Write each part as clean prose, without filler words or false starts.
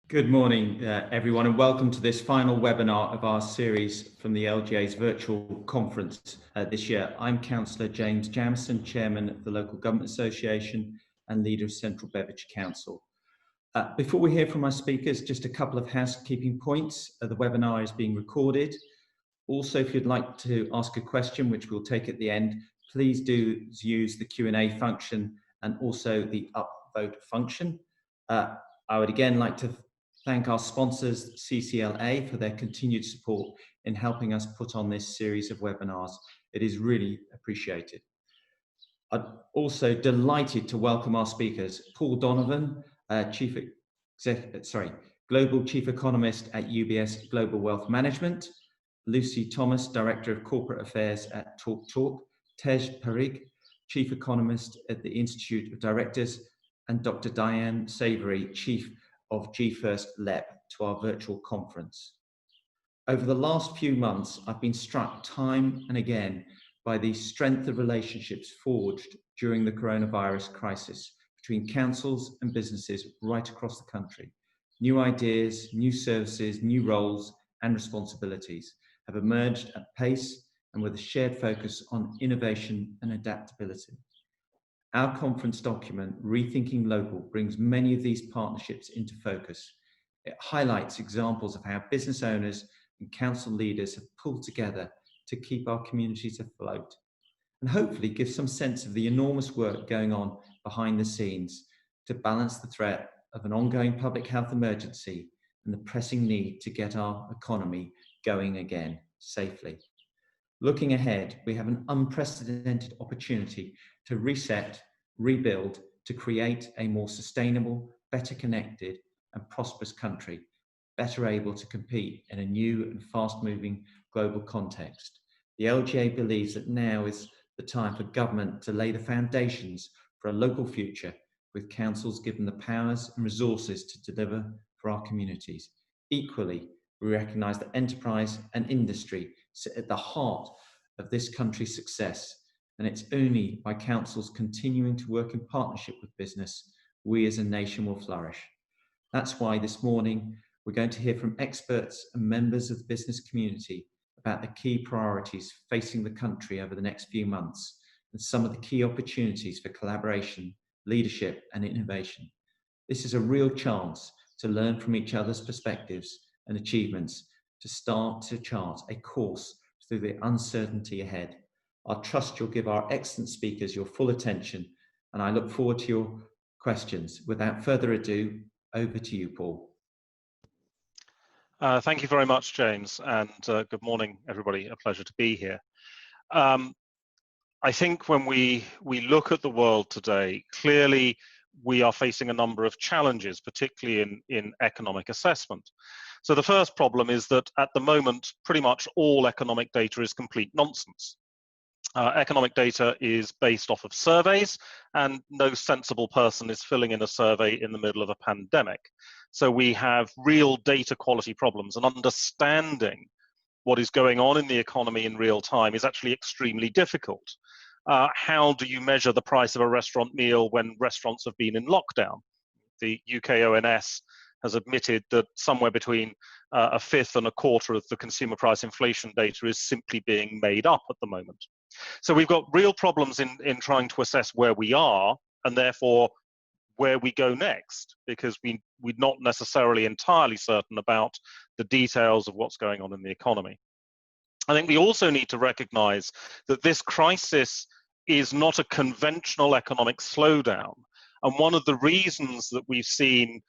Good morning, everyone, and welcome to this final webinar of our series from the LGA's virtual conference this year. I'm Cllr James Jamieson, Chairman of the Local Government Association and leader of Central Beverage Council. Before we hear from our speakers, just a couple of housekeeping points. The webinar is being recorded. Also, if you'd like to ask a question, which we'll take at the end, please do use the Q&A function and also the upvote function. I would again like to thank our sponsors, CCLA, for their continued support in helping us put on this series of webinars. It is really appreciated. I'm also delighted to welcome our speakers, Paul Donovan, Global Chief Economist at UBS Global Wealth Management, Lucy Thomas, Director of Corporate Affairs at TalkTalk, Tej Parikh, Chief Economist at the Institute of Directors, and Dr. Diane Savory, Chief of GFirst LEP, to our virtual conference. Over the last few months, I've been struck time and again by the strength of relationships forged during the coronavirus crisis between councils and businesses right across the country. New ideas, new services, new roles and responsibilities have emerged at pace and with a shared focus on innovation and adaptability. Our conference document, Rethinking Local, brings many of these partnerships into focus. It highlights examples of how business owners and council leaders have pulled together to keep our communities afloat, and hopefully give some sense of the enormous work going on behind the scenes to balance the threat of an ongoing public health emergency and the pressing need to get our economy going again safely. Looking ahead, we have an unprecedented opportunity to reset, rebuild, to create a more sustainable, better connected and prosperous country, better able to compete in a new and fast-moving global context. The LGA believes that now is the time for government to lay the foundations for a local future, with councils given the powers and resources to deliver for our communities. Equally, we recognise that enterprise and industry sit at the heart of this country's success, and it's only by councils continuing to work in partnership with business we as a nation will flourish. That's why this morning we're going to hear from experts and members of the business community about the key priorities facing the country over the next few months and some of the key opportunities for collaboration, leadership and innovation. This is a real chance to learn from each other's perspectives and achievements to start to chart a course through the uncertainty ahead. I trust you'll give our excellent speakers your full attention, and I look forward to your questions. Without further ado, over to you, Paul. Thank you very much, James, and good morning, everybody. A pleasure to be here. I think when we look at the world today, clearly we are facing a number of challenges, particularly in economic assessment. So the first problem is that at the moment, pretty much all economic data is complete nonsense. Economic data is based off of surveys, and no sensible person is filling in a survey in the middle of a pandemic. So we have real data quality problems, and understanding what is going on in the economy in real time is actually extremely difficult. How do you measure the price of a restaurant meal when restaurants have been in lockdown? The UK ONS has admitted that somewhere between a fifth and a quarter of the consumer price inflation data is simply being made up at the moment. So we've got real problems in trying to assess where we are and therefore where we go next, because we're not necessarily entirely certain about the details of what's going on in the economy. I think we also need to recognize that this crisis is not a conventional economic slowdown. And one of the reasons that we've seen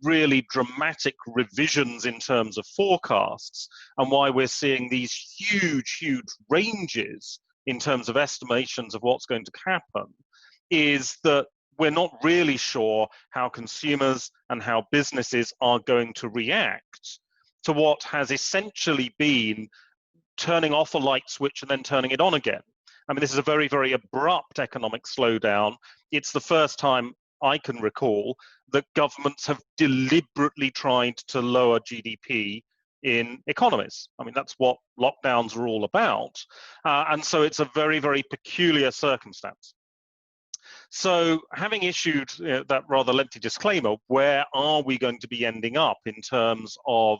really dramatic revisions in terms of forecasts, and why we're seeing these huge ranges in terms of estimations of what's going to happen, is that we're not really sure how consumers and how businesses are going to react to what has essentially been turning off a light switch and then turning it on again. I mean, this is a very abrupt economic slowdown. It's the first time I can recall that governments have deliberately tried to lower GDP in economies. I mean, that's what lockdowns are all about. And so it's a very peculiar circumstance. So having issued that rather lengthy disclaimer, where are we going to be ending up in terms of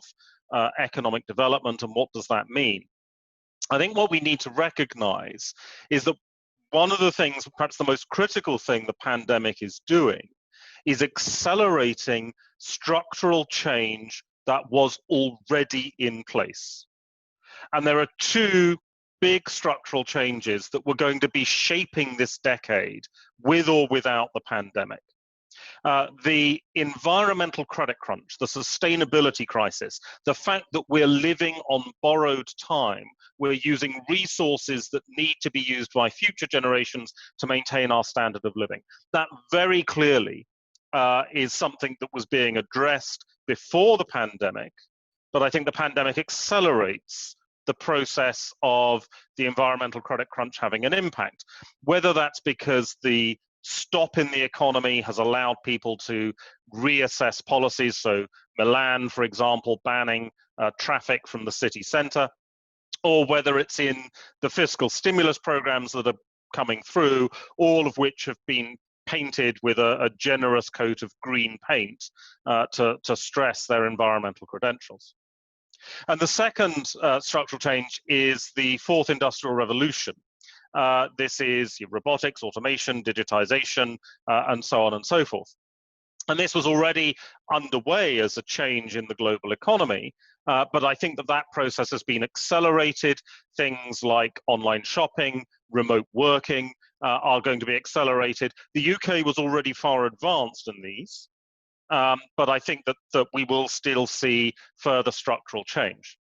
economic development, and what does that mean? I think what we need to recognize is that one of the things, perhaps the most critical thing the pandemic is doing, is accelerating structural change that was already in place. And there are two big structural changes that were going to be shaping this decade, with or without the pandemic. The environmental credit crunch, the sustainability crisis, the fact that we're living on borrowed time, we're using resources that need to be used by future generations to maintain our standard of living. That very clearly is something that was being addressed before the pandemic, but I think the pandemic accelerates the process of the environmental credit crunch having an impact, whether that's because the stop in the economy has allowed people to reassess policies. So Milan, for example, banning traffic from the city centre, or whether it's in the fiscal stimulus programs that are coming through, all of which have been painted with a generous coat of green paint to stress their environmental credentials. And the second structural change is the fourth industrial revolution. This is robotics, automation, digitization, and so on and so forth. And this was already underway as a change in the global economy, but I think that process has been accelerated. Things like online shopping, remote working are going to be accelerated. The UK was already far advanced in these, but I think that we will still see further structural change.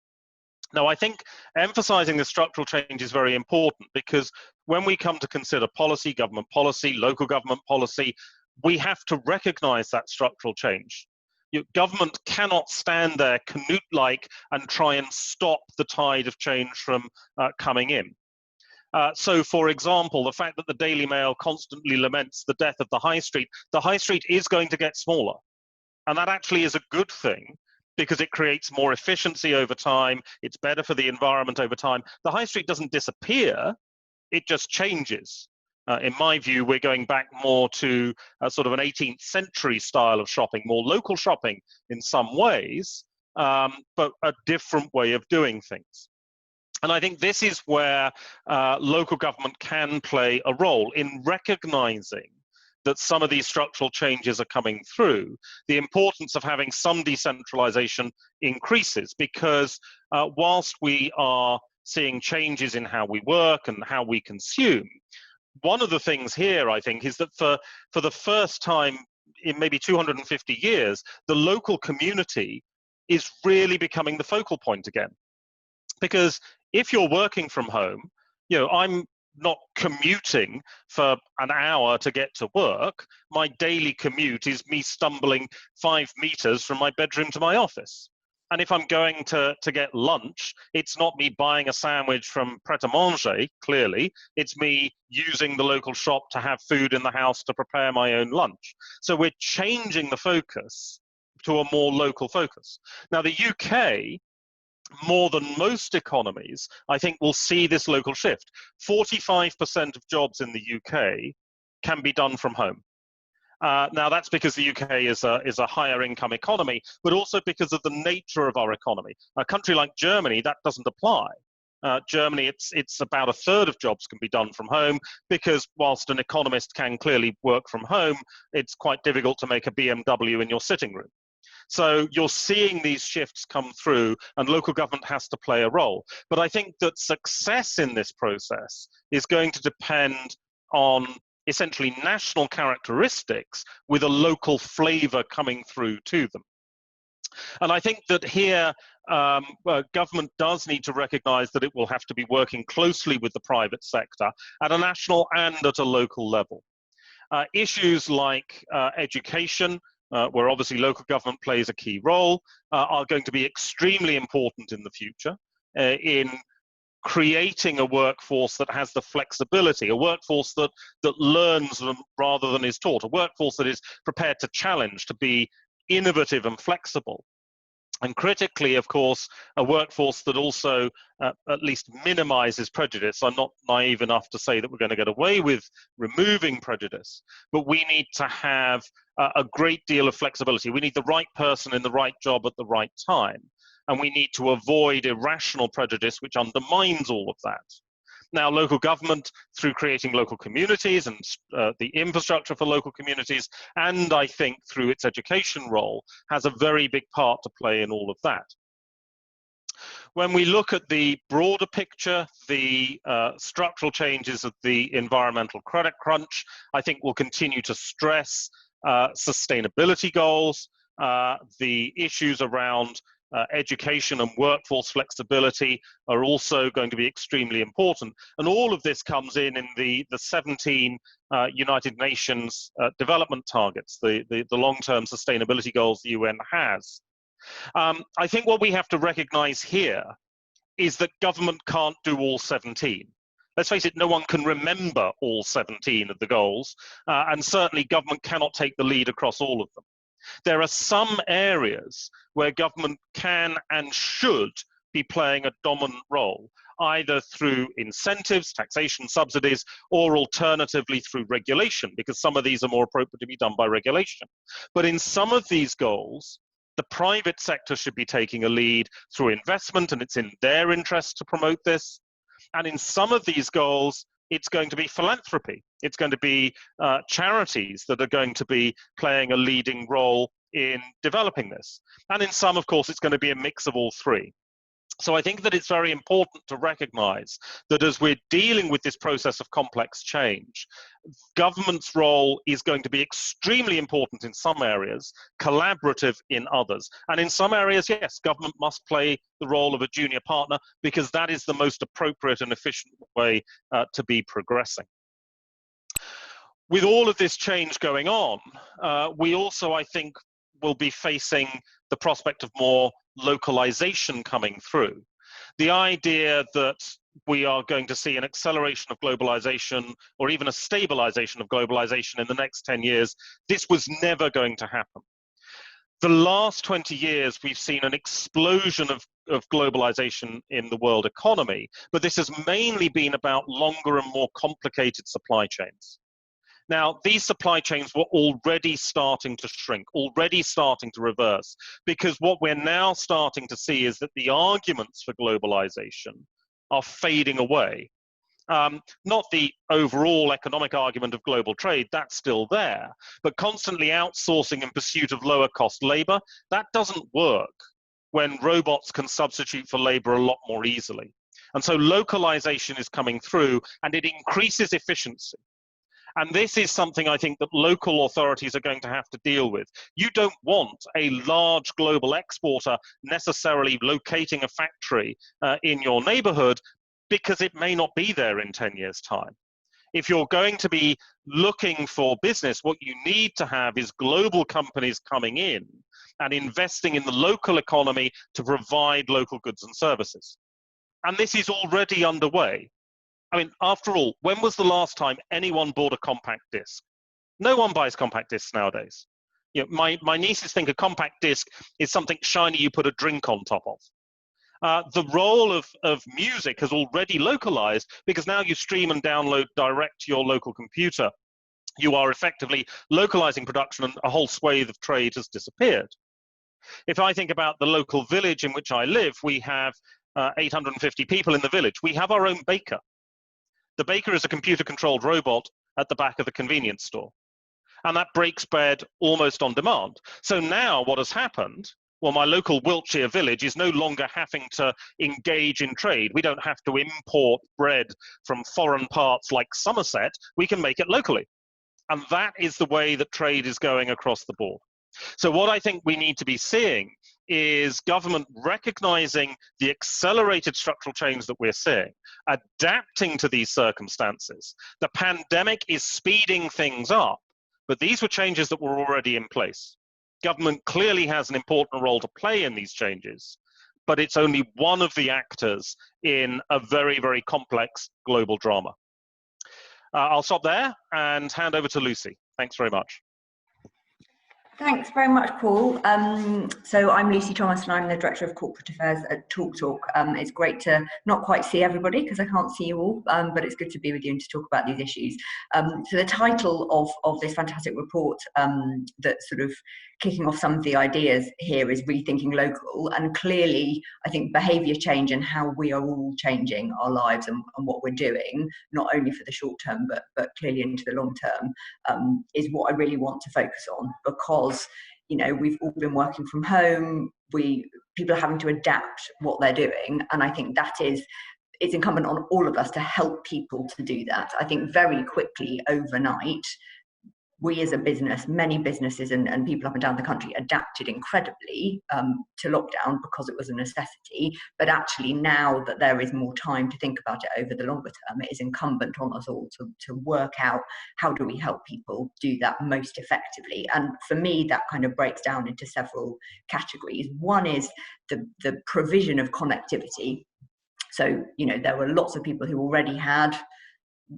Now, I think emphasizing the structural change is very important, because when we come to consider policy, government policy, local government policy, we have to recognize that structural change. Government cannot stand there Canute-like and try and stop the tide of change from coming in. So, for example, the fact that the Daily Mail constantly laments the death of the high street is going to get smaller. And that actually is a good thing, because it creates more efficiency over time. It's better for the environment over time. The high street doesn't disappear, it just changes. In my view, we're going back more to sort of an 18th century style of shopping, more local shopping in some ways, but a different way of doing things. And I think this is where local government can play a role in recognizing that some of these structural changes are coming through. The importance of having some decentralization increases, because whilst we are seeing changes in how we work and how we consume, one of the things here, I think, is that for the first time in maybe 250 years, the local community is really becoming the focal point again. Because if you're working from home, I'm not commuting for an hour to get to work. My daily commute is me stumbling 5 meters from my bedroom to my office. And if I'm going to get lunch, it's not me buying a sandwich from Pret-a-Manger, clearly. It's me using the local shop to have food in the house to prepare my own lunch. So we're changing the focus to a more local focus. Now, the UK, more than most economies, I think will see this local shift. 45% of jobs in the UK can be done from home. Now, that's because the UK is a higher income economy, but also because of the nature of our economy. A country like Germany, that doesn't apply. Germany, it's about a third of jobs can be done from home, because whilst an economist can clearly work from home, it's quite difficult to make a BMW in your sitting room. So you're seeing these shifts come through, and local government has to play a role. But I think that success in this process is going to depend on essentially national characteristics with a local flavor coming through to them. And I think that here, government does need to recognize that it will have to be working closely with the private sector at a national and at a local level. Issues like education, where obviously local government plays a key role, are going to be extremely important in the future in creating a workforce that has the flexibility, a workforce that learns rather than is taught, a workforce that is prepared to challenge, to be innovative and flexible. And critically, of course, a workforce that also at least minimizes prejudice. I'm not naive enough to say that we're going to get away with removing prejudice, but we need to have a great deal of flexibility. We need the right person in the right job at the right time. And we need to avoid irrational prejudice, which undermines all of that. Now, local government, through creating local communities and the infrastructure for local communities, and I think through its education role, has a very big part to play in all of that. When we look at the broader picture, the structural changes of the environmental credit crunch, I think will continue to stress sustainability goals, the issues around education and workforce flexibility are also going to be extremely important. And all of this comes in the 17 United Nations development targets, the long-term sustainability goals the UN has. I think what we have to recognize here is that government can't do all 17. Let's face it, no one can remember all 17 of the goals, and certainly government cannot take the lead across all of them. There are some areas where government can and should be playing a dominant role, either through incentives, taxation, subsidies, or alternatively through regulation, because some of these are more appropriate to be done by regulation. But in some of these goals, the private sector should be taking a lead through investment, and it's in their interest to promote this. And in some of these goals, it's going to be philanthropy. It's going to be charities that are going to be playing a leading role in developing this. And in some, of course, it's going to be a mix of all three. So I think that it's very important to recognize that as we're dealing with this process of complex change, government's role is going to be extremely important in some areas, collaborative in others. And in some areas, yes, government must play the role of a junior partner because that is the most appropriate and efficient way to be progressing. With all of this change going on, we also, I think, will be facing the prospect of more localization coming through. The idea that we are going to see an acceleration of globalization or even a stabilization of globalization in the next 10 years, this was never going to happen. The last 20 years, we've seen an explosion of globalization in the world economy, but this has mainly been about longer and more complicated supply chains. Now, these supply chains were already starting to shrink, already starting to reverse, because what we're now starting to see is that the arguments for globalization are fading away. Not the overall economic argument of global trade, that's still there, but constantly outsourcing in pursuit of lower cost labor, that doesn't work when robots can substitute for labor a lot more easily. And so localization is coming through and it increases efficiency. And this is something I think that local authorities are going to have to deal with. You don't want a large global exporter necessarily locating a factory in your neighborhood because it may not be there in 10 years' time. If you're going to be looking for business, what you need to have is global companies coming in and investing in the local economy to provide local goods and services. And this is already underway. I mean, after all, when was the last time anyone bought a compact disc? No one buys compact discs nowadays. You know, my nieces think a compact disc is something shiny you put a drink on top of. The role of music has already localized because now you stream and download direct to your local computer. You are effectively localizing production and a whole swathe of trade has disappeared. If I think about the local village in which I live, we have 850 people in the village. We have our own baker. The baker is a computer-controlled robot at the back of the convenience store. And that breaks bread almost on demand. So now what has happened, well, my local Wiltshire village is no longer having to engage in trade. We don't have to import bread from foreign parts like Somerset. We can make it locally. And that is the way that trade is going across the board. So what I think we need to be seeing is government recognizing the accelerated structural change that we're seeing, adapting to these circumstances. The pandemic is speeding things up, but these were changes that were already in place. Government clearly has an important role to play in these changes, but it's only one of the actors in a very, very complex global drama. I'll stop there and hand over to Lucy. Thanks very much. Thanks very much, Paul. So I'm Lucy Thomason, I'm the Director of Corporate Affairs at TalkTalk. It's great to not quite see everybody because I can't see you all, but it's good to be with you and to talk about these issues. So the title of this fantastic report that's sort of kicking off some of the ideas here is Rethinking Local, and clearly I think behaviour change and how we are all changing our lives and what we're doing, not only for the short term but clearly into the long term, is what I really want to focus on, because we've all been working from home, people are having to adapt what they're doing, and I think it's incumbent on all of us to help people to do that. I think very quickly overnight, we as a business, many businesses and people up and down the country adapted incredibly to lockdown because it was a necessity. But actually now that there is more time to think about it over the longer term, it is incumbent on us all to work out how do we help people do that most effectively. And for me, that kind of breaks down into several categories. One is the provision of connectivity. So, there were lots of people who already had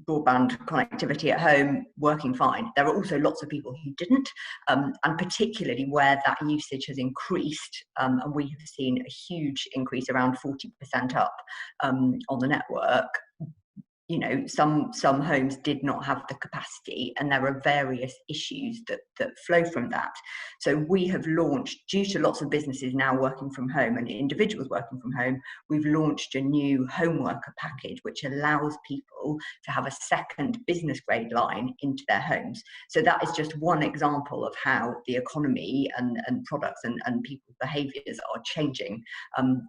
broadband connectivity at home working fine. There are also lots of people who didn't, and particularly where that usage has increased, and we have seen a huge increase, around 40% up on the network. Some homes did not have the capacity, and there are various issues that flow from that. So we have launched, due to lots of businesses now working from home and individuals working from home, we've launched a new home worker package which allows people to have a second business grade line into their homes. So that is just one example of how the economy and products and people's behaviours are changing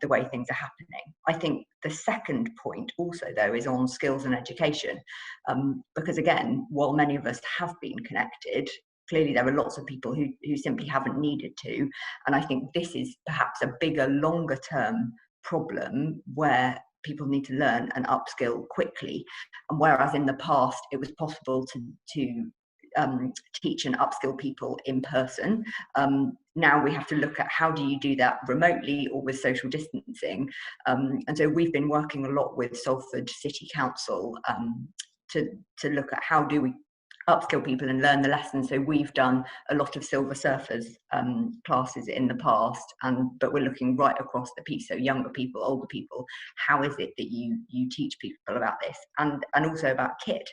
the way things are happening. I think the second point also, though, is on skills and education, because again, while many of us have been connected, clearly there are lots of people who simply haven't needed to, and I think this is perhaps a bigger, longer term problem where people need to learn and upskill quickly, and whereas in the past it was possible to teach and upskill people in person, now we have to look at how do you do that remotely or with social distancing. And so we've been working a lot with Salford City Council to look at how do we upskill people and learn the lessons. So we've done a lot of Silver Surfers classes in the past, but we're looking right across the piece. So younger people, older people, how is it that you teach people about this, and also about kit?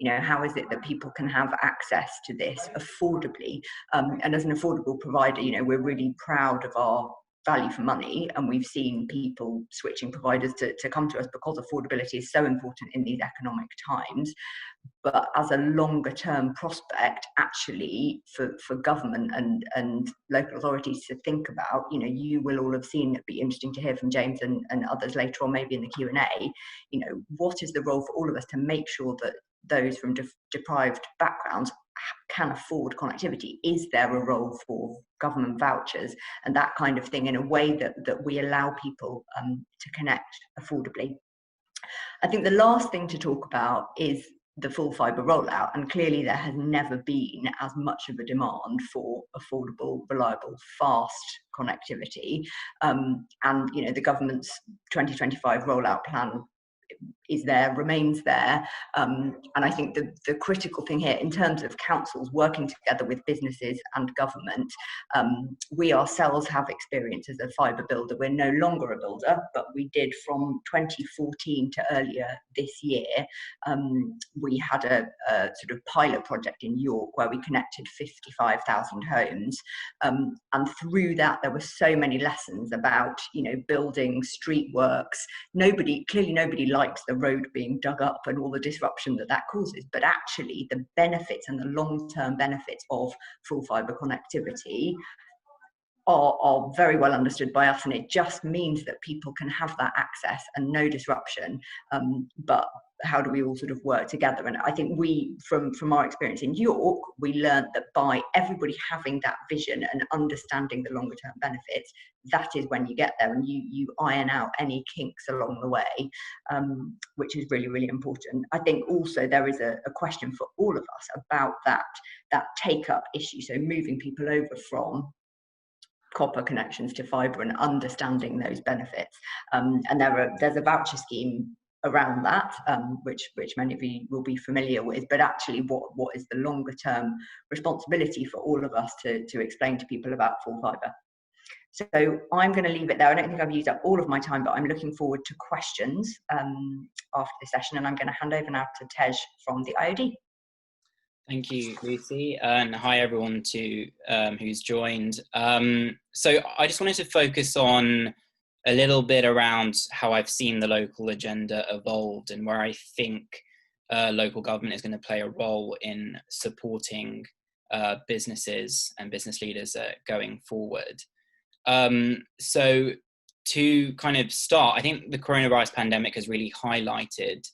How is it that people can have access to this affordably? And as an affordable provider, we're really proud of our value for money, and we've seen people switching providers to come to us because affordability is so important in these economic times. But as a longer term prospect, actually for government and local authorities to think about, you will all have seen, it'd be interesting to hear from James and others later on, maybe in the Q&A, what is the role for all of us to make sure that those from deprived backgrounds can afford connectivity? Is there a role for government vouchers and that kind of thing, in a way that we allow people to connect affordably? I think the last thing to talk about is the full fibre rollout, and clearly there has never been as much of a demand for affordable, reliable, fast connectivity, and the government's 2025 rollout plan is there, remains there, and I think the critical thing here, in terms of councils working together with businesses and government, we ourselves have experience as a fibre builder. We're no longer a builder, but we did from 2014 to earlier this year. We had a sort of pilot project in York where we connected 55,000 homes, and through that there were so many lessons about building, street works. Nobody likes the road being dug up and all the disruption that causes, but actually the benefits and the long-term benefits of full fibre connectivity are very well understood by us, and it just means that people can have that access and no disruption, but how do we all sort of work together? And I think we, from our experience in York, we learned that by everybody having that vision and understanding the longer term benefits, that is when you get there and you iron out any kinks along the way, which is really, really important. I think also there is a question for all of us about that take up issue, so moving people over from copper connections to fibre and understanding those benefits, and there's a voucher scheme around that, which many of you will be familiar with, but actually what is the longer term responsibility for all of us to explain to people about full fibre. So I'm going to leave it there. I don't think I've used up all of my time, but I'm looking forward to questions after the session, and I'm going to hand over now to Tej from the IOD. Thank you, Lucy, and hi everyone who's joined. So I just wanted to focus on a little bit around how I've seen the local agenda evolved and where I think local government is going to play a role in supporting businesses and business leaders going forward. So to kind of start, I think the coronavirus pandemic has really highlighted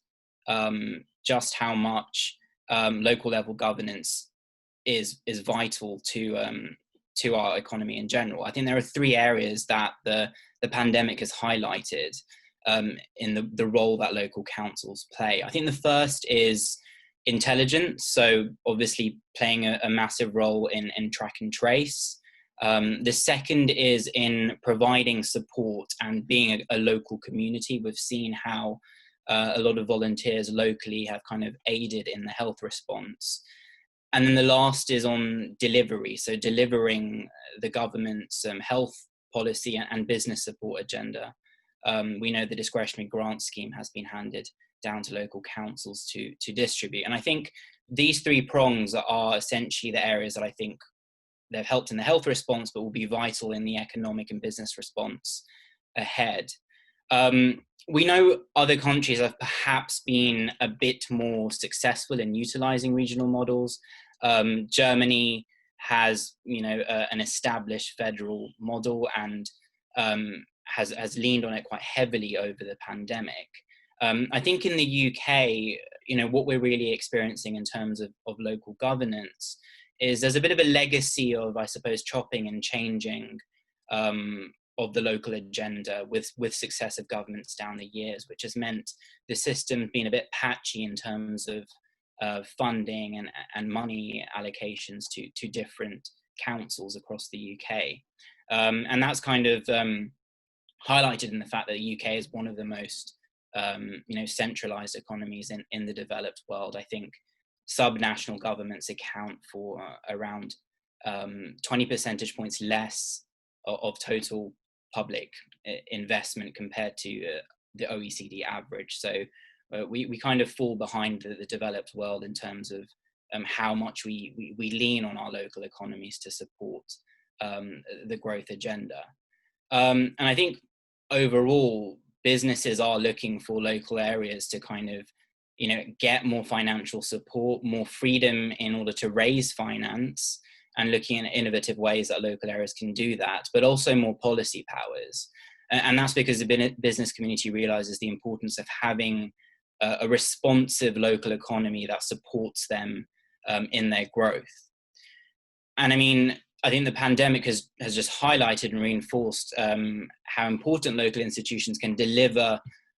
just how much local level governance is vital to our economy in general. I think there are three areas that the pandemic has highlighted in the role that local councils play. I think the first is intelligence, so obviously playing a massive role in track and trace. The second is in providing support and being a local community. We've seen how a lot of volunteers locally have kind of aided in the health response. And then the last is on delivery, so delivering the government's health policy and business support agenda. We know the discretionary grant scheme has been handed down to local councils to distribute. And I think these three prongs are essentially the areas that I think they've helped in the health response, but will be vital in the economic and business response ahead. We know other countries have perhaps been a bit more successful in utilizing regional models. Germany has, an established federal model and has leaned on it quite heavily over the pandemic. I think in the UK, what we're really experiencing in terms of local governance is there's a bit of a legacy of, I suppose, chopping and changing of the local agenda with successive governments down the years, which has meant the system being a bit patchy in terms of funding and money allocations to different councils across the UK. And that's kind of highlighted in the fact that the UK is one of the most centralized economies in the developed world. I think subnational governments account for around 20 percentage points less of total public investment compared to the OECD average. So we kind of fall behind the developed world in terms of how much we lean on our local economies to support the growth agenda. And I think overall, businesses are looking for local areas to kind of get more financial support, more freedom in order to raise finance, and looking at innovative ways that local areas can do that, but also more policy powers. And that's because the business community realizes the importance of having a responsive local economy that supports them in their growth. And I mean, I think the pandemic has just highlighted and reinforced how important local institutions can deliver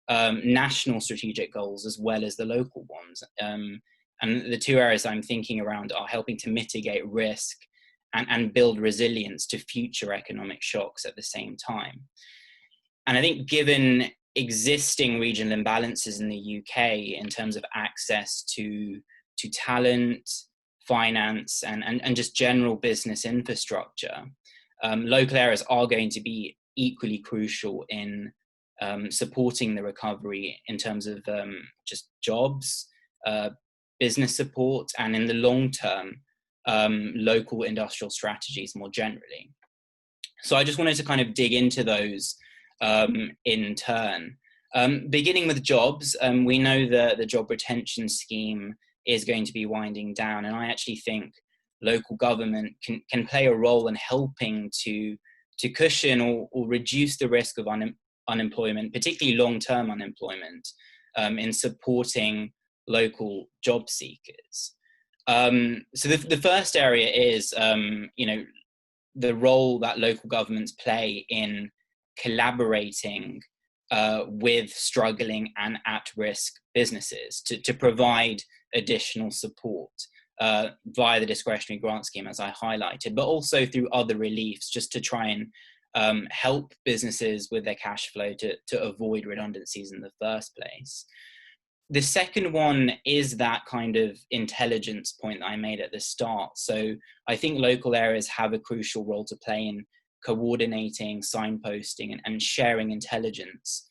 national strategic goals as well as the local ones. And the two areas I'm thinking around are helping to mitigate risk and build resilience to future economic shocks at the same time. And I think given existing regional imbalances in the UK in terms of access to talent, finance, and just general business infrastructure, local areas are going to be equally crucial in supporting the recovery in terms of just jobs, business support, and in the long term, local industrial strategies more generally. So I just wanted to kind of dig into those in turn. Beginning with jobs, we know that the job retention scheme is going to be winding down, and I actually think local government can play a role in helping to cushion or reduce the risk of unemployment, particularly long-term unemployment, in supporting local job seekers. So the first area is, the role that local governments play in collaborating with struggling and at-risk businesses to provide additional support via the discretionary grant scheme, as I highlighted, but also through other reliefs, just to try and help businesses with their cash flow to avoid redundancies in the first place. The second one is that kind of intelligence point that I made at the start. So I think local areas have a crucial role to play in coordinating, signposting, and sharing intelligence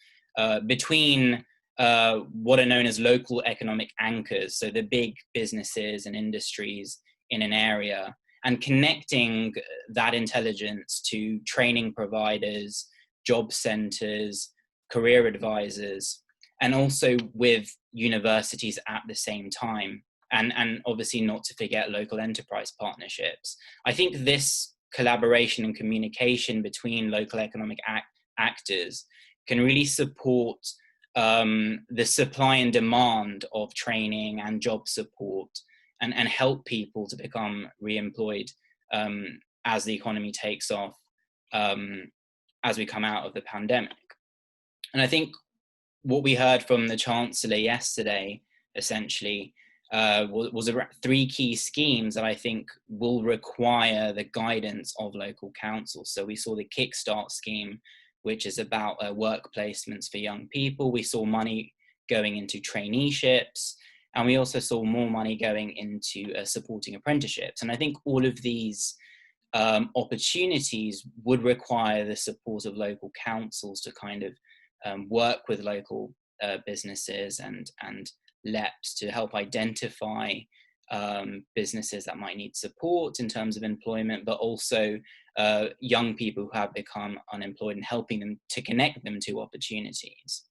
between what are known as local economic anchors, so the big businesses and industries in an area, and connecting that intelligence to training providers, job centres, career advisors, and also with universities at the same time. And obviously not to forget local enterprise partnerships. I think this collaboration and communication between local economic actors can really support the supply and demand of training and job support, and help people to become re-employed as the economy takes off, as we come out of the pandemic. And I think what we heard from the Chancellor yesterday, essentially, was around 3 key schemes that I think will require the guidance of local councils. So we saw the Kickstart scheme, which is about work placements for young people. We saw money going into traineeships, and we also saw more money going into supporting apprenticeships. And I think all of these opportunities would require the support of local councils to kind of work with local businesses and LEPs to help identify businesses that might need support in terms of employment, but also young people who have become unemployed and helping them to connect them to opportunities.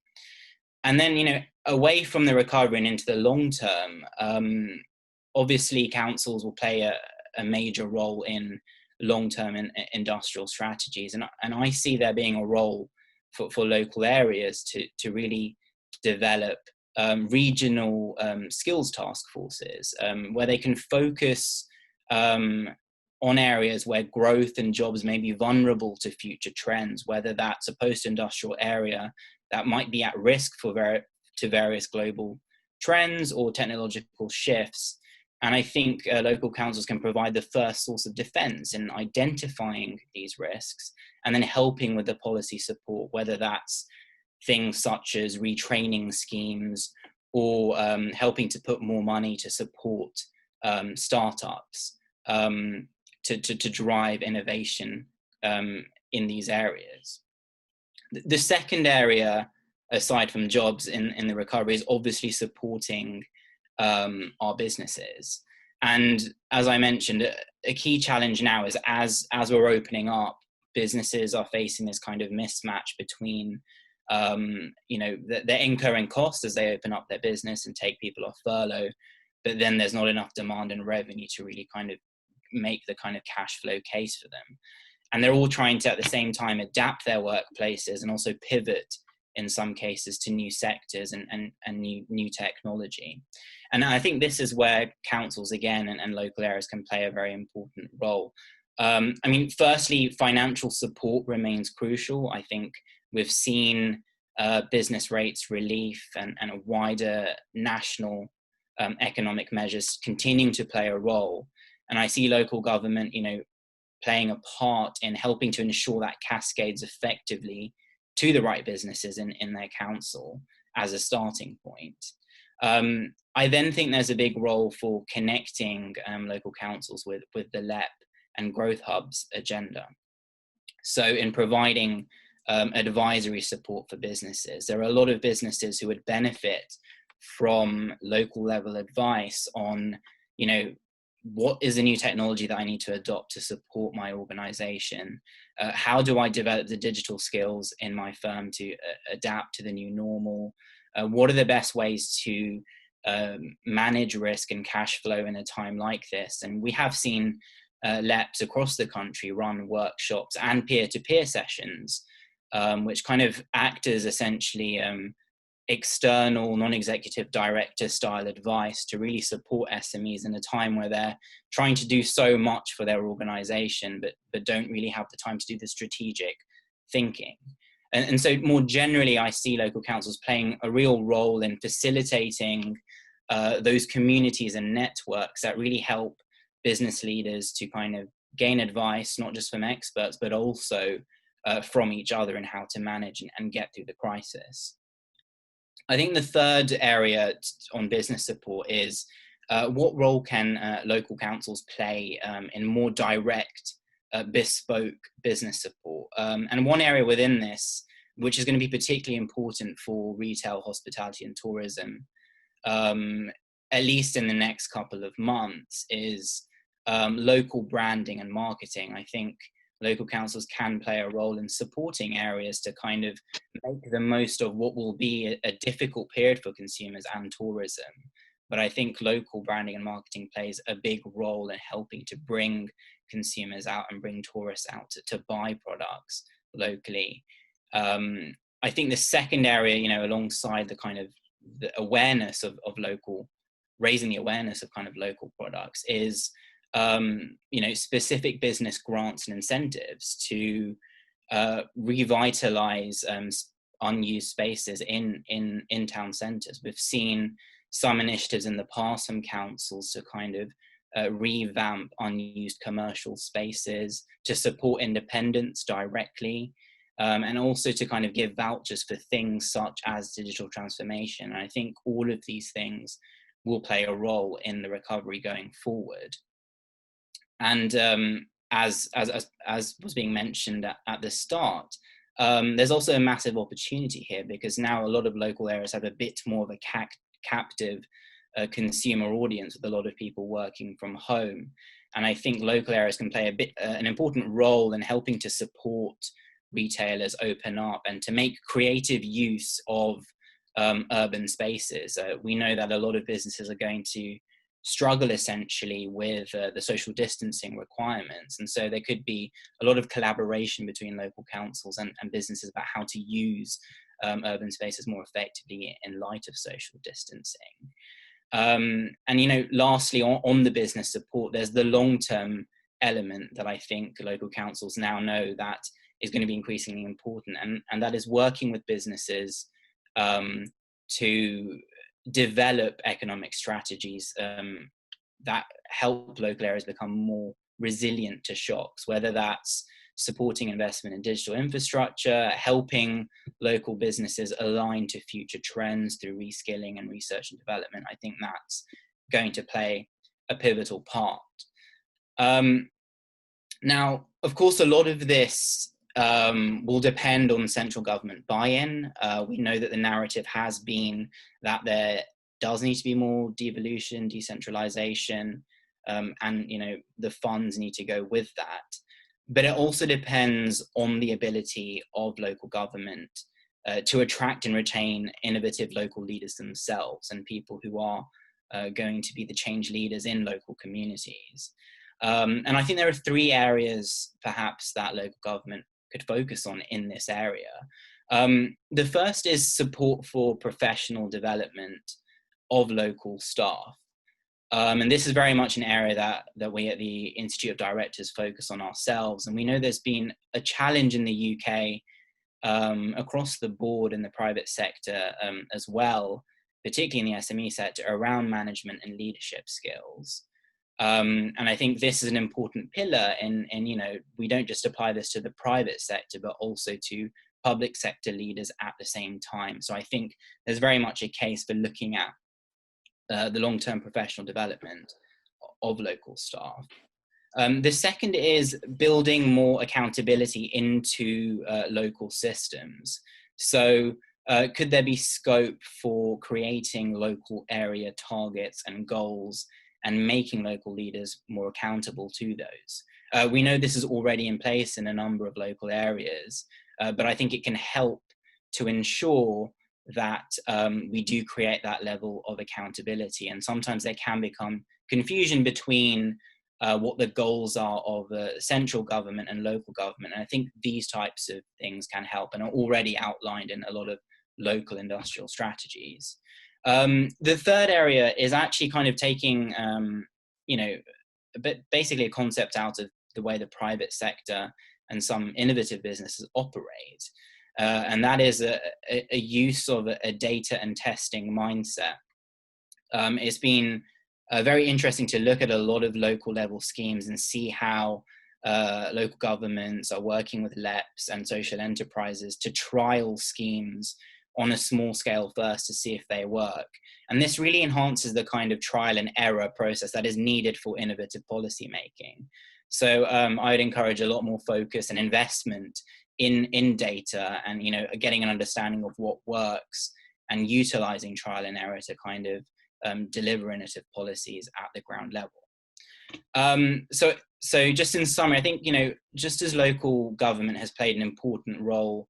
And then, away from the recovery and into the long term, obviously councils will play a major role in long-term industrial strategies. And I see there being a role for local areas to really develop regional skills task forces, where they can focus on areas where growth and jobs may be vulnerable to future trends, whether that's a post-industrial area that might be at risk to various global trends or technological shifts. And I think local councils can provide the first source of defense in identifying these risks and then helping with the policy support, whether that's things such as retraining schemes or helping to put more money to support startups to drive innovation in these areas. The second area, aside from jobs in the recovery, is obviously supporting our businesses. And as I mentioned, a key challenge now is as we're opening up, businesses are facing this kind of mismatch between they're incurring costs as they open up their business and take people off furlough, but then there's not enough demand and revenue to really kind of make the kind of cash flow case for them. And they're all trying to, at the same time, adapt their workplaces and also pivot in some cases to new sectors and new technology. And I think this is where councils again and local areas can play a very important role. Firstly, financial support remains crucial. I think we've seen business rates relief and a wider national economic measures continuing to play a role. And I see local government, playing a part in helping to ensure that cascades effectively to the right businesses in their council as a starting point. I then think there's a big role for connecting local councils with the LEP and growth hubs agenda. So in providing advisory support for businesses, there are a lot of businesses who would benefit from local level advice on, what is the new technology that I need to adopt to support my organization? How do I develop the digital skills in my firm to adapt to the new normal? What are the best ways to manage risk and cash flow in a time like this? And we have seen LEPs across the country run workshops and peer-to-peer sessions, which kind of act as essentially external non-executive director style advice to really support SMEs in a time where they're trying to do so much for their organization, but don't really have the time to do the strategic thinking. And so more generally, I see local councils playing a real role in facilitating those communities and networks that really help business leaders to kind of gain advice, not just from experts, but also from each other and how to manage and get through the crisis. I think the third area on business support is what role can local councils play in more direct, bespoke business support? And one area within this, which is going to be particularly important for retail, hospitality and tourism, at least in the next couple of months, is local branding and marketing. I think local councils can play a role in supporting areas to kind of make the most of what will be a difficult period for consumers and tourism. But I think local branding and marketing plays a big role in helping to bring consumers out and bring tourists out to buy products locally. I think the second area, alongside the kind of the awareness of local, raising the awareness of kind of local products, is specific business grants and incentives to revitalize unused spaces in town centres. We've seen some initiatives in the past from councils to kind of revamp unused commercial spaces, to support independence directly, and also to kind of give vouchers for things such as digital transformation. And I think all of these things will play a role in the recovery going forward. And as was being mentioned at the start, there's also a massive opportunity here, because now a lot of local areas have a bit more of a captive consumer audience, with a lot of people working from home. And I think local areas can play an important role in helping to support retailers open up and to make creative use of urban spaces. We know that a lot of businesses are going to struggle essentially with the social distancing requirements, and so there could be a lot of collaboration between local councils and businesses about how to use urban spaces more effectively in light of social distancing. And lastly, on the business support, there's the long-term element that I think local councils now know that is going to be increasingly important, and that is working with businesses to develop economic strategies that help local areas become more resilient to shocks, whether that's supporting investment in digital infrastructure, helping local businesses align to future trends through reskilling and research and development. I think that's going to play a pivotal part. Now, of course, a lot of this will depend on central government buy-in. We know that the narrative has been that there does need to be more devolution, decentralization, and the funds need to go with that. But it also depends on the ability of local government to attract and retain innovative local leaders themselves, and people who are going to be the change leaders in local communities. And I think there are three areas perhaps that local government could focus on in this area. The first is support for professional development of local staff. And this is very much an area that we at the Institute of Directors focus on ourselves. And we know there's been a challenge in the UK across the board in the private sector as well, particularly in the SME sector, around management and leadership skills. And I think this is an important pillar in we don't just apply this to the private sector, but also to public sector leaders at the same time. So I think there's very much a case for looking at the long-term professional development of local staff. The second is building more accountability into local systems. So could there be scope for creating local area targets and goals and making local leaders more accountable to those? We know this is already in place in a number of local areas, but I think it can help to ensure that we do create that level of accountability. And sometimes there can become confusion between what the goals are of central government and local government. And I think these types of things can help and are already outlined in a lot of local industrial strategies. The third area is actually kind of taking, basically a concept out of the way the private sector and some innovative businesses operate. And that is a use of a data and testing mindset. It's been very interesting to look at a lot of local level schemes and see how local governments are working with LEPs and social enterprises to trial schemes on a small scale first to see if they work. And this really enhances the kind of trial and error process that is needed for innovative policy making. So I would encourage a lot more focus and investment in data and, you know, getting an understanding of what works and utilizing trial and error to kind of deliver innovative policies at the ground level. So just in summary, I think, you know, just as local government has played an important role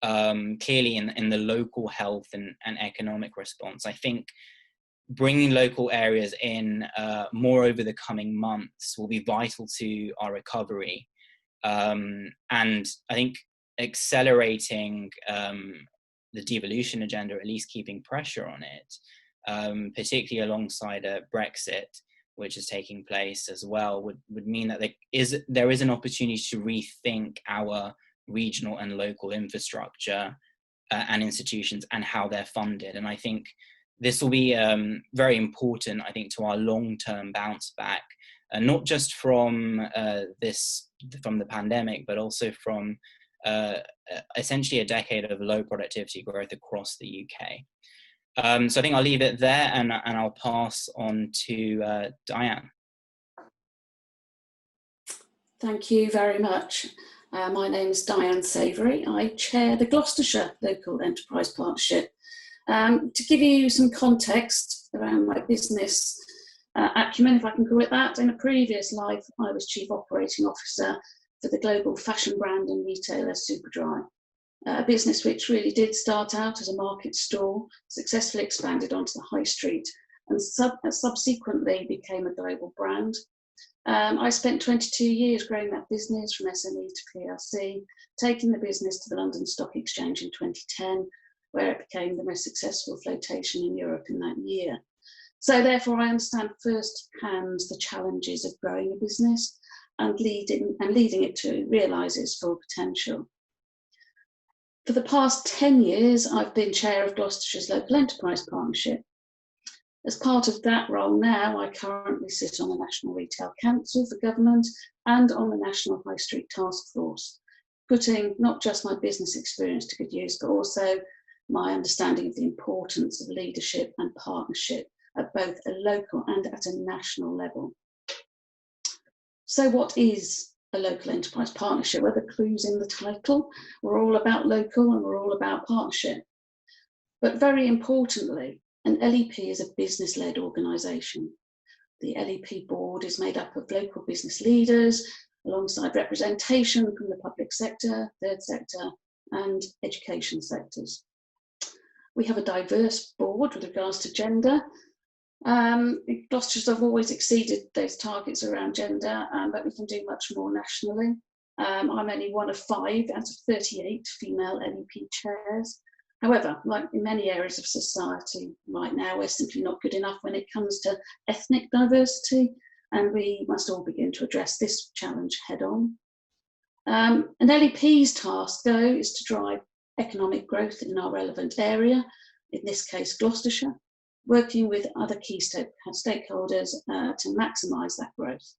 clearly in the local health and economic response, I think bringing local areas in more over the coming months will be vital to our recovery. And I think accelerating the devolution agenda, or at least keeping pressure on it, particularly alongside Brexit, which is taking place as well, would mean that there is an opportunity to rethink our regional and local infrastructure and institutions and how they're funded. And I think this will be very important, I think, to our long-term bounce back, not just from the pandemic, but also from essentially a decade of low productivity growth across the UK. So I think I'll leave it there, and I'll pass on to Diane. Thank you very much. My name is Diane Savory. I chair the Gloucestershire Local Enterprise Partnership. To give you some context around my business acumen, if I can call it that, in a previous life I was Chief Operating Officer for the global fashion brand and retailer Superdry, a business which really did start out as a market store, successfully expanded onto the high street, and subsequently became a global brand. I spent 22 years growing that business from SME to PLC, taking the business to the London Stock Exchange in 2010, where it became the most successful flotation in Europe in that year. So therefore I understand firsthand the challenges of growing a business and leading it to realise its full potential. For the past 10 years, I've been chair of Gloucestershire's Local Enterprise Partnership. As part of that role now, I currently sit on the National Retail Council for Government and on the National High Street Task Force, putting not just my business experience to good use, but also my understanding of the importance of leadership and partnership at both a local and at a national level. So what is a local enterprise partnership? Well, the clue's in the title. We're all about local and we're all about partnership. But very importantly, an LEP is a business-led organisation. The LEP board is made up of local business leaders, alongside representation from the public sector, third sector, and education sectors. We have a diverse board with regards to gender. Gloucestershire have always exceeded those targets around gender, but we can do much more nationally. I'm only one of 5 out of 38 female LEP chairs. However, like in many areas of society right now, we're simply not good enough when it comes to ethnic diversity, and we must all begin to address this challenge head on. An LEP's task, though, is to drive economic growth in our relevant area, in this case Gloucestershire, working with other key stakeholders to maximise that growth.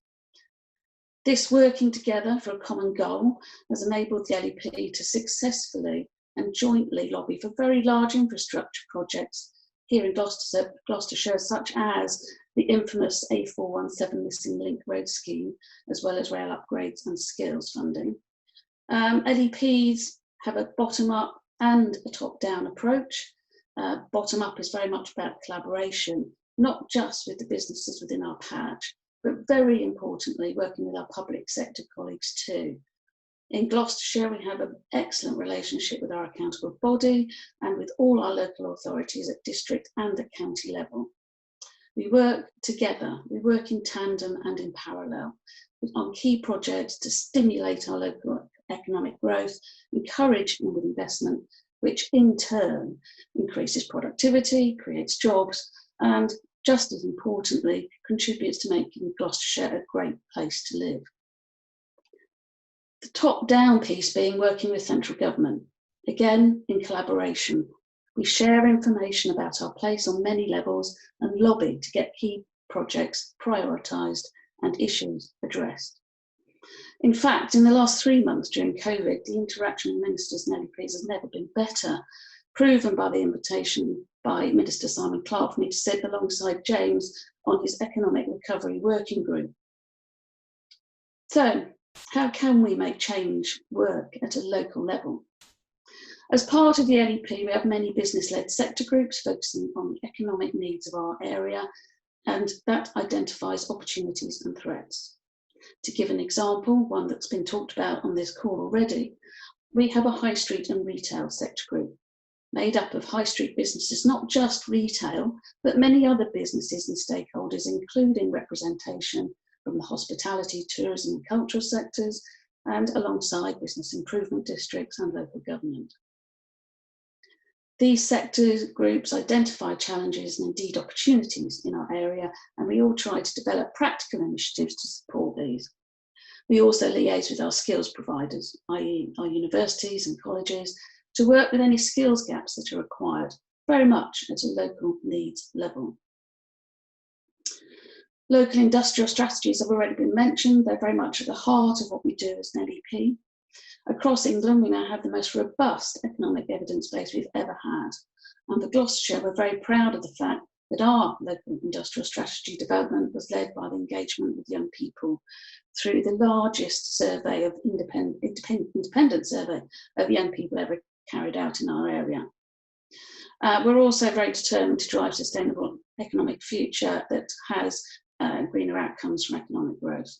This working together for a common goal has enabled the LEP to successfully and jointly lobby for very large infrastructure projects here in Gloucestershire, such as the infamous A417 Missing Link Road Scheme, as well as rail upgrades and skills funding. LEPs have a bottom-up and a top-down approach. Bottom-up is very much about collaboration, not just with the businesses within our patch, but very importantly, working with our public sector colleagues too. In Gloucestershire, we have an excellent relationship with our accountable body and with all our local authorities at district and at county level. We work together, we work in tandem and in parallel on key projects to stimulate our local economic growth, encourage inward investment, which in turn increases productivity, creates jobs, and just as importantly, contributes to making Gloucestershire a great place to live. The top-down piece being working with central government, again in collaboration. We share information about our place on many levels and lobby to get key projects prioritised and issues addressed. In fact, in the last 3 months during COVID, the interaction with ministers and LEPs has never been better, proven by the invitation by Minister Simon Clarke for me to sit alongside James on his Economic Recovery Working Group. So, how can we make change work at a local level? As part of the LEP, we have many business-led sector groups focusing on the economic needs of our area, and that identifies opportunities and threats. To give an example, one that's been talked about on this call already, we have a high street and retail sector group made up of high street businesses, not just retail, but many other businesses and stakeholders, including representation from the hospitality, tourism and cultural sectors, and alongside business improvement districts and local government. These sector groups identify challenges and indeed opportunities in our area, and we all try to develop practical initiatives to support these. We also liaise with our skills providers, i.e. our universities and colleges, to work with any skills gaps that are required, very much at a local needs level. Local industrial strategies have already been mentioned. They're very much at the heart of what we do as an LEP. Across England, we now have the most robust economic evidence base we've ever had. And for Gloucestershire, we're very proud of the fact that our local industrial strategy development was led by the engagement with young people through the largest survey of independent survey of young people ever carried out in our area. We're also very determined to drive sustainable economic future that has greener outcomes from economic growth.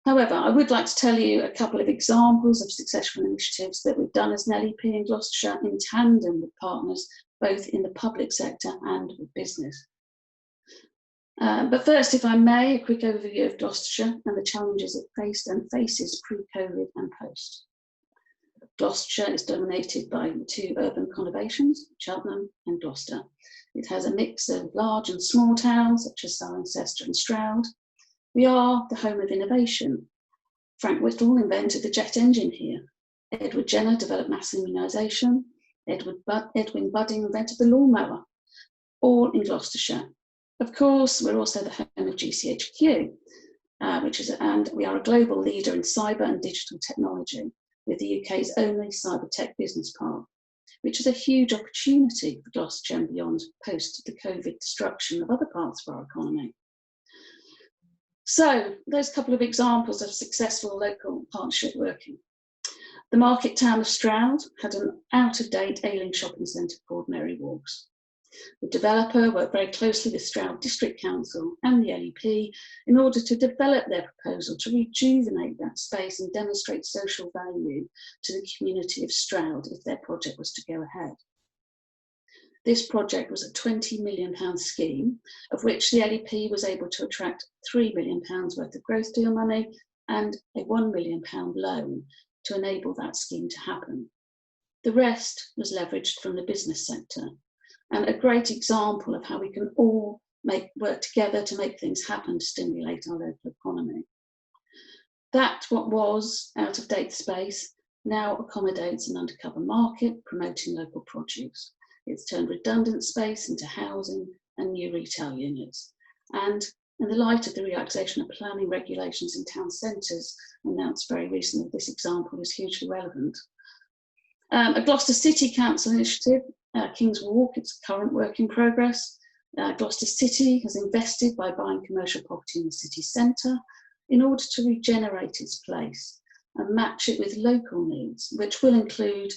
However, I would like to tell you a couple of examples of successful initiatives that we've done as an LEP in Gloucestershire in tandem with partners, both in the public sector and with business. But first, if I may, a quick overview of Gloucestershire and the challenges it faced and faces pre-COVID and post. Gloucestershire is dominated by 2 urban conurbations, Cheltenham and Gloucester. It has a mix of large and small towns, such as Cirencester and Stroud. We are the home of innovation. Frank Whittle invented the jet engine here. Edward Jenner developed mass immunisation. Edwin Budding invented the lawnmower, all in Gloucestershire. Of course, we're also the home of GCHQ, and we are a global leader in cyber and digital technology, with the UK's only cyber tech business park, which is a huge opportunity for Gloucestershire and beyond post the COVID destruction of other parts of our economy. So, those couple of examples of successful local partnership working. The market town of Stroud had an out-of-date ailing shopping centre called Mary Walks. The developer worked very closely with Stroud District Council and the LEP in order to develop their proposal to rejuvenate that space and demonstrate social value to the community of Stroud if their project was to go ahead. This project was a £20 million scheme, of which the LEP was able to attract £3 million worth of growth deal money and a £1 million loan to enable that scheme to happen. The rest was leveraged from the business sector, and a great example of how we can all work together to make things happen to stimulate our local economy. That what was out-of-date space now accommodates an undercover market promoting local produce. It's turned redundant space into housing and new retail units. And in the light of the relaxation of planning regulations in town centres announced very recently, this example is hugely relevant. A Gloucester City Council initiative, King's Walk, its current work in progress. Gloucester City has invested by buying commercial property in the city centre in order to regenerate its place and match it with local needs, which will include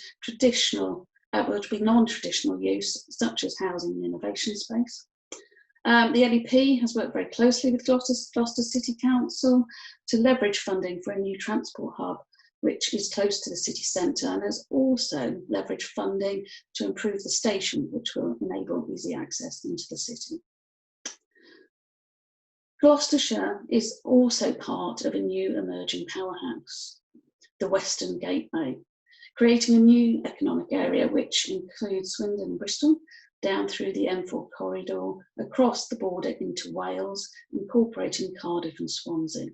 non-traditional use, such as housing and innovation space. The LEP has worked very closely with Gloucester City Council to leverage funding for a new transport hub, which is close to the city centre, and has also leveraged funding to improve the station, which will enable easy access into the city. Gloucestershire is also part of a new emerging powerhouse, the Western Gateway, creating a new economic area which includes Swindon and Bristol, down through the M4 corridor, across the border into Wales, incorporating Cardiff and Swansea.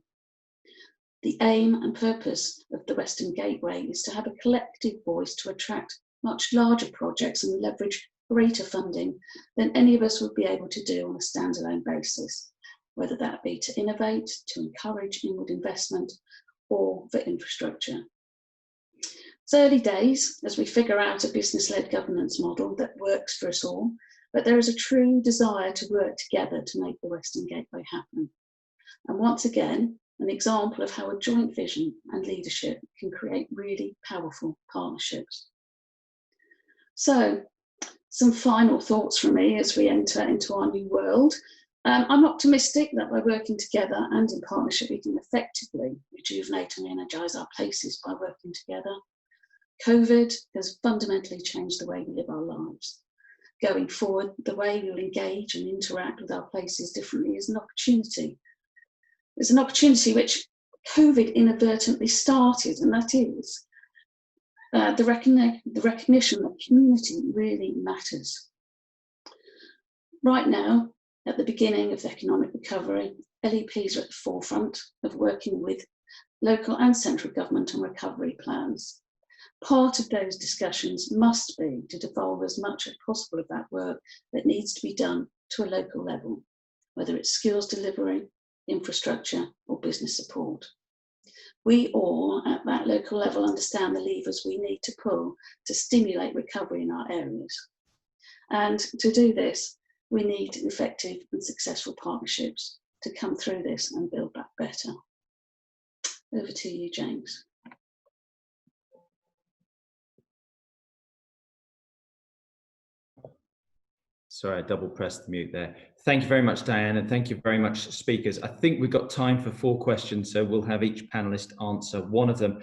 The aim and purpose of the Western Gateway is to have a collective voice to attract much larger projects and leverage greater funding than any of us would be able to do on a standalone basis. whether that be to innovate, to encourage inward investment, or for infrastructure. It's early days as we figure out a business-led governance model that works for us all, but there is a true desire to work together to make the Western Gateway happen. And once again, an example of how a joint vision and leadership can create really powerful partnerships. So, some final thoughts from me as we enter into our new world. I'm optimistic that by working together and in partnership, we can effectively rejuvenate and energise our places by working together. COVID has fundamentally changed the way we live our lives. Going forward, the way we will engage and interact with our places differently is an opportunity. There's an opportunity which COVID inadvertently started, and that is the recognition that community really matters. Right now, at the beginning of the economic recovery, LEPs are at the forefront of working with local and central government on recovery plans. Part of those discussions must be to devolve as much as possible of that work that needs to be done to a local level, whether it's skills delivery, infrastructure, or business support. We all at that local level understand the levers we need to pull to stimulate recovery in our areas. And to do this, we need effective and successful partnerships to come through this and build back better. Over to you, James. Sorry, I double pressed the mute there. Thank you very much, Diane, and thank you very much, speakers. I think we've got time for 4 questions, so we'll have each panelist answer one of them.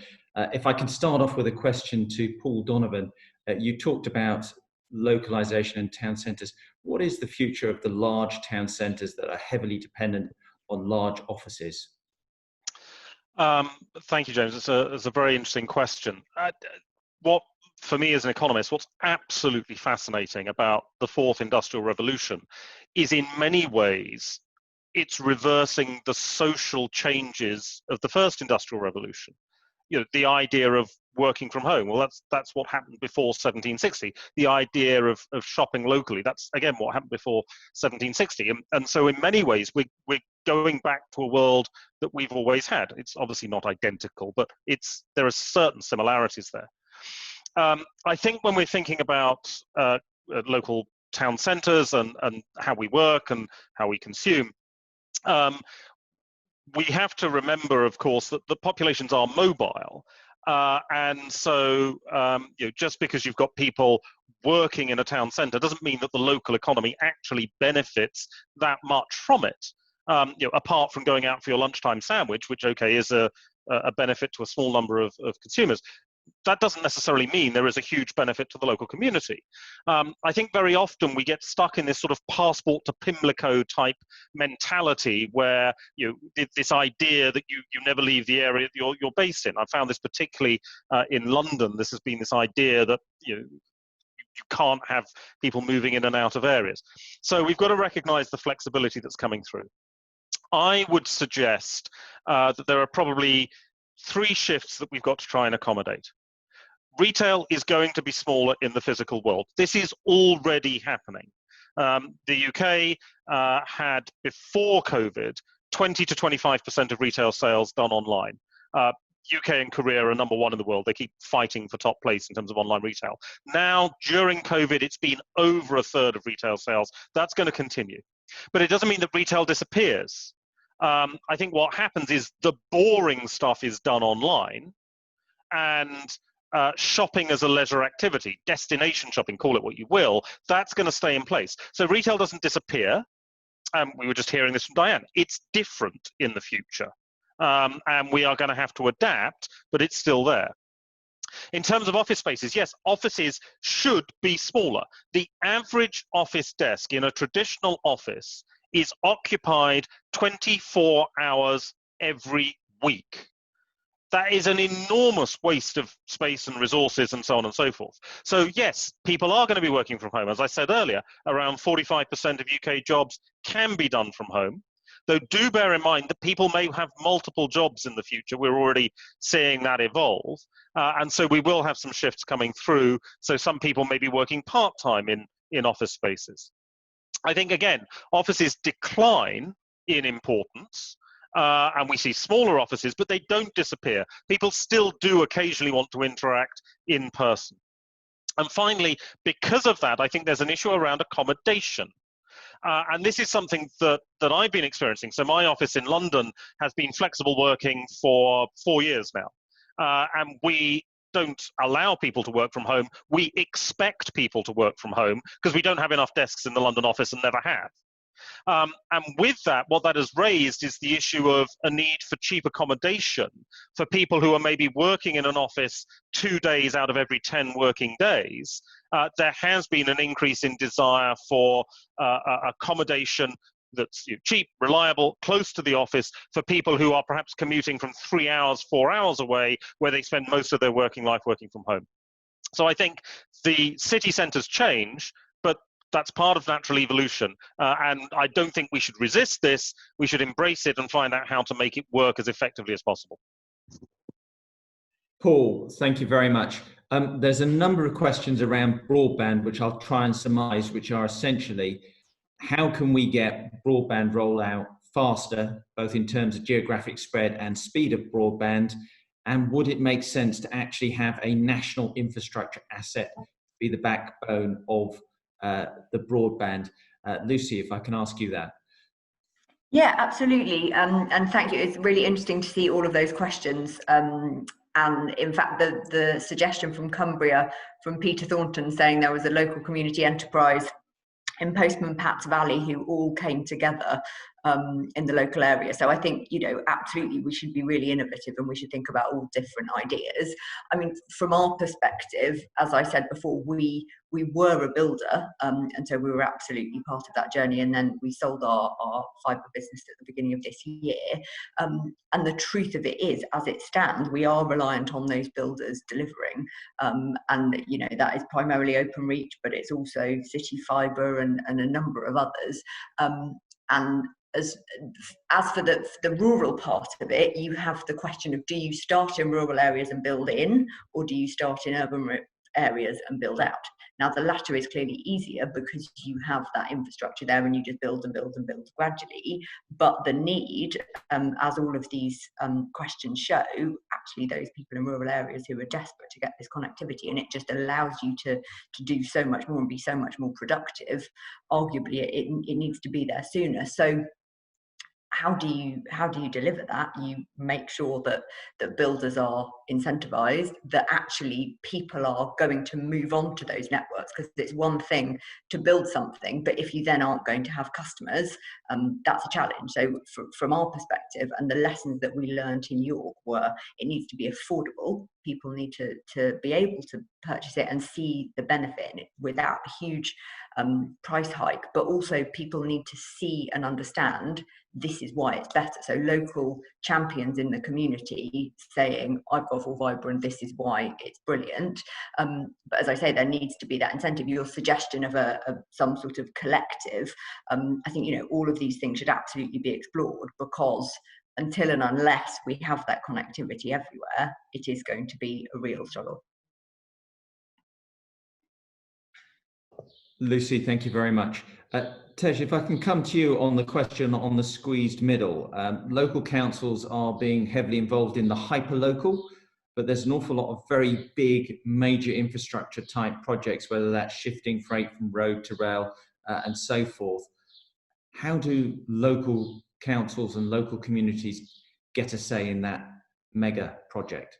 If I can start off with a question to Paul Donovan. You talked about localization and town centres. What is the future of the large town centres that are heavily dependent on large offices? Thank you, James. It's a very interesting question. For me as an economist, what's absolutely fascinating about the fourth industrial revolution is in many ways it's reversing the social changes of the first industrial revolution. You know, the idea of working from home, well, that's what happened before 1760. The idea of shopping locally, that's again what happened before 1760. And so in many ways we're going back to a world that we've always had. It's obviously not identical, but there are certain similarities there. I think when we're thinking about local town centres and how we work and how we consume, we have to remember, of course, that the populations are mobile. And so just because you've got people working in a town centre doesn't mean that the local economy actually benefits that much from it. Apart from going out for your lunchtime sandwich, which, okay, is a benefit to a small number of consumers. That doesn't necessarily mean there is a huge benefit to the local community. I think very often we get stuck in this sort of passport to Pimlico type mentality where this idea that you never leave the area that you're based in. I found this particularly in London. This has been this idea that you can't have people moving in and out of areas. So we've got to recognize the flexibility that's coming through. I would suggest that there are probably 3 shifts that we've got to try and accommodate. Retail is going to be smaller in the physical world. This is already happening. The UK had, before COVID, 20 to 25% of retail sales done online. UK and Korea are number 1 in the world. They keep fighting for top place in terms of online retail. Now, during COVID, it's been over 1/3 of retail sales. That's going to continue. But it doesn't mean that retail disappears. I think what happens is the boring stuff is done online, and shopping as a leisure activity, destination shopping, call it what you will, that's going to stay in place. So retail doesn't disappear. We were just hearing this from Diane. It's different in the future. And we are going to have to adapt, but it's still there. In terms of office spaces, yes, offices should be smaller. The average office desk in a traditional office is occupied 24 hours every week. That is an enormous waste of space and resources and so on and so forth. So yes, people are going to be working from home. As I said earlier, around 45% of UK jobs can be done from home. Though do bear in mind that people may have multiple jobs in the future. We're already seeing that evolve. And so we will have some shifts coming through. So some people may be working part-time in office spaces. I think, again, offices decline in importance. And we see smaller offices, but they don't disappear. People still do occasionally want to interact in person. And finally, because of that, I think there's an issue around accommodation. And this is something that I've been experiencing. So my office in London has been flexible working for 4 years now. And we don't allow people to work from home. We expect people to work from home because we don't have enough desks in the London office and never have. And with that, what that has raised is the issue of a need for cheap accommodation for people who are maybe working in an office 2 days out of every 10 working days. There has been an increase in desire for accommodation that's cheap, reliable, close to the office for people who are perhaps commuting from 3 hours, 4 hours away, where they spend most of their working life working from home. So I think the city centres change, but that's part of natural evolution. And I don't think we should resist this. We should embrace it and find out how to make it work as effectively as possible. Paul, thank you very much. There's a number of questions around broadband, which I'll try and surmise, which are essentially, how can we get broadband rollout faster, both in terms of geographic spread and speed of broadband? And would it make sense to actually have a national infrastructure asset be the backbone of the broadband? Lucy, if I can ask you that. Yeah, absolutely. And thank you. It's really interesting to see all of those questions. And in fact, the suggestion from Cumbria, from Peter Thornton, saying there was a local community enterprise in Postman Pat's Valley who all came together in the local area. So I think, absolutely we should be really innovative and we should think about all different ideas. I mean, from our perspective, as I said before, we were a builder, and so we were absolutely part of that journey, and then we sold our fibre business at the beginning of this year. And the truth of it is, as it stands, we are reliant on those builders delivering, and that is primarily Openreach, but it's also City Fibre and a number of others. And as for the rural part of it, you have the question of, do you start in rural areas and build in, or do you start in urban areas and build out? Now, the latter is clearly easier because you have that infrastructure there and you just build and build and build gradually. But the need, as all of these questions show, actually those people in rural areas who are desperate to get this connectivity, and it just allows you to do so much more and be so much more productive. Arguably, it needs to be there sooner. So how do you deliver that? You make sure that builders are incentivized, that actually people are going to move on to those networks, because it's one thing to build something, but if you then aren't going to have customers, that's a challenge. So from our perspective, and the lessons that we learned in York were, it needs to be affordable. People need to be able to purchase it and see the benefit in it without a huge price hike, but also people need to see and understand this is why it's better. So local champions in the community saying, I've got full fibre and this is why it's brilliant. But as I say, there needs to be that incentive. Your suggestion of some sort of collective, I think, all of these things should absolutely be explored, because until and unless we have that connectivity everywhere, it is going to be a real struggle. Lucy, thank you very much. Tej, if I can come to you on the question on the squeezed middle. Local councils are being heavily involved in the hyperlocal, but there's an awful lot of very big major infrastructure type projects, whether that's shifting freight from road to rail and so forth. How do local councils and local communities get a say in that mega project?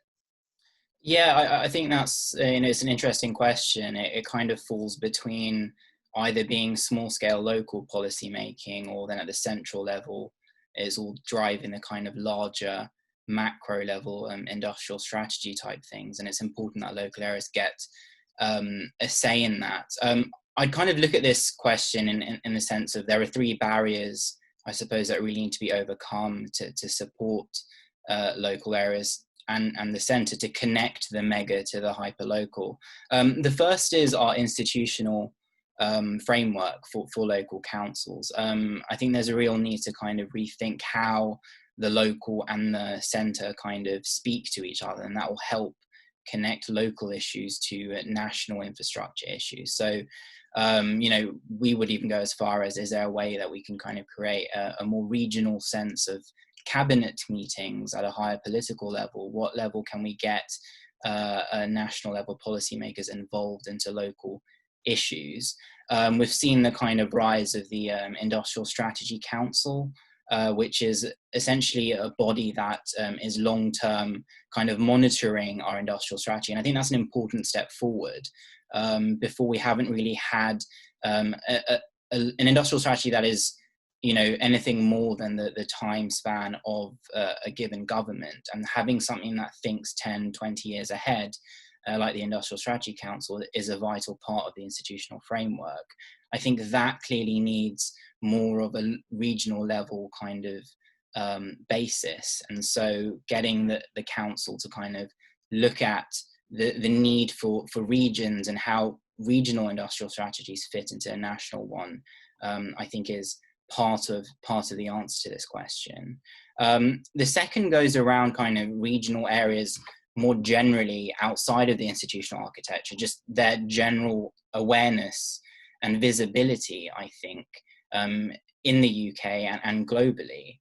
Yeah, I think that's it's an interesting question. It kind of falls between either being small scale local policy making, or then at the central level is all driving the kind of larger macro level industrial strategy type things. And it's important that local areas get a say in that. I'd kind of look at this question in the sense of there are three barriers, I suppose, that really need to be overcome to support local areas and the centre to connect the mega to the hyperlocal. The first is our institutional framework for local councils. I think there's a real need to kind of rethink how the local and the centre kind of speak to each other, and that will help connect local issues to national infrastructure issues. So You know, we would even go as far as, is there a way that we can kind of create a more regional sense of cabinet meetings at a higher political level? What level can we get national level policymakers involved into local issues? We've seen the kind of rise of the Industrial Strategy Council, which is essentially a body that is long-term kind of monitoring our industrial strategy. And I think that's an important step forward. Before, we haven't really had an industrial strategy that is, you know, anything more than the time span of a given government, and having something that thinks 10, 20 years ahead, like the Industrial Strategy Council, is a vital part of the institutional framework. I think that clearly needs more of a regional level kind of basis. And so getting the council to kind of look at the need for regions and how regional industrial strategies fit into a national one, I think is part of the answer to this question. The second goes around kind of regional areas more generally outside of the institutional architecture, just their general awareness and visibility, I think, in the UK and globally.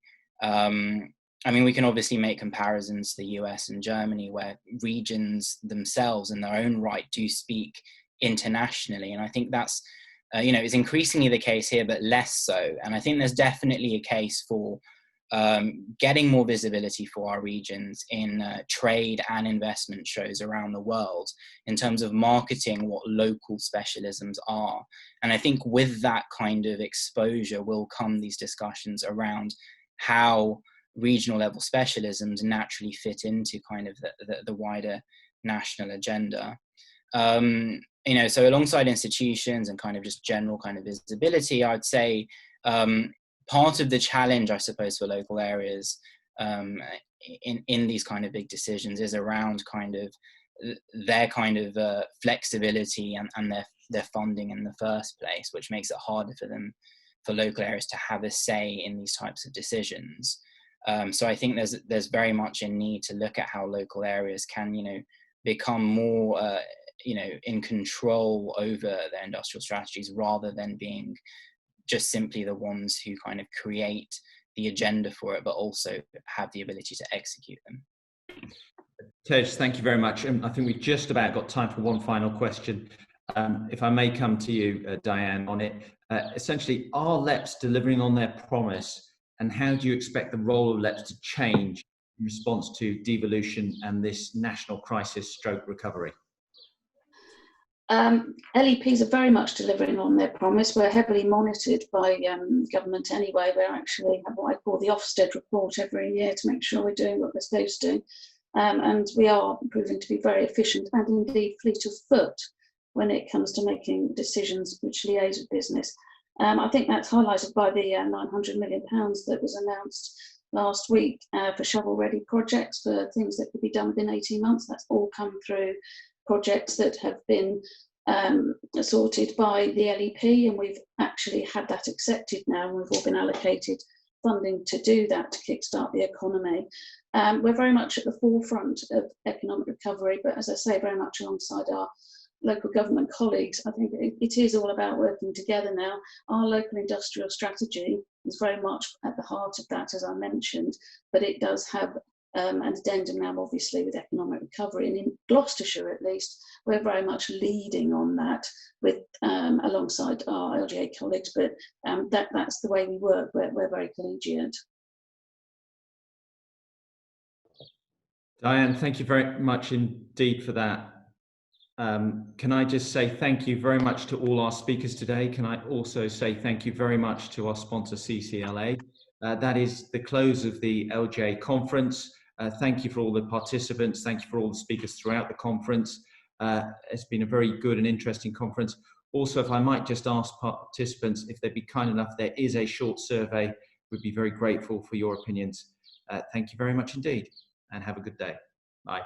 I mean, we can obviously make comparisons to the US and Germany, where regions themselves in their own right do speak internationally. And I think that's, you know, is increasingly the case here, but less so. And I think there's definitely a case for getting more visibility for our regions in trade and investment shows around the world in terms of marketing what local specialisms are. And I think with that kind of exposure will come these discussions around how regional level specialisms naturally fit into kind of the wider national agenda. You know, so alongside institutions and kind of just general kind of visibility, I'd say part of the challenge, I suppose, for local areas in these kind of big decisions is around kind of their kind of flexibility and their funding in the first place, which makes it harder for local areas to have a say in these types of decisions. So I think there's very much a need to look at how local areas can, you know, become more, you know, in control over their industrial strategies, rather than being just simply the ones who kind of create the agenda for it, but also have the ability to execute them. Tej, thank you very much. I think we've just about got time for one final question. If I may come to you, Diane, on it. Essentially, are LEPs delivering on their promise, and how do you expect the role of LEPs to change in response to devolution and this national crisis stroke recovery? LEPs are very much delivering on their promise. We're heavily monitored by government anyway. We actually have what I call the Ofsted report every year to make sure we're doing what we're supposed to do. And we are proving to be very efficient and indeed fleet of foot when it comes to making decisions which liaise with business. I think that's highlighted by the £900 million that was announced last week for shovel-ready projects, for things that could be done within 18 months. That's all come through projects that have been sorted by the LEP, and we've actually had that accepted now, and we've all been allocated funding to do that, to kickstart the economy. We're very much at the forefront of economic recovery, but as I say, very much alongside our local government colleagues. I think it is all about working together now. Our local industrial strategy is very much at the heart of that, as I mentioned, but it does have an addendum now, obviously, with economic recovery. And in Gloucestershire, at least, we're very much leading on that with alongside our LGA colleagues, but that's the way we work. We're very collegiate. Diane, thank you very much indeed for that. Can I just say thank you very much to all our speakers today? Can I also say thank you very much to our sponsor, CCLA? That is the close of the LJ conference. Thank you for all the participants. Thank you for all the speakers throughout the conference. It's been a very good and interesting conference. Also, if I might just ask participants, if they'd be kind enough, there is a short survey. We'd be very grateful for your opinions. Thank you very much indeed, and have a good day. Bye.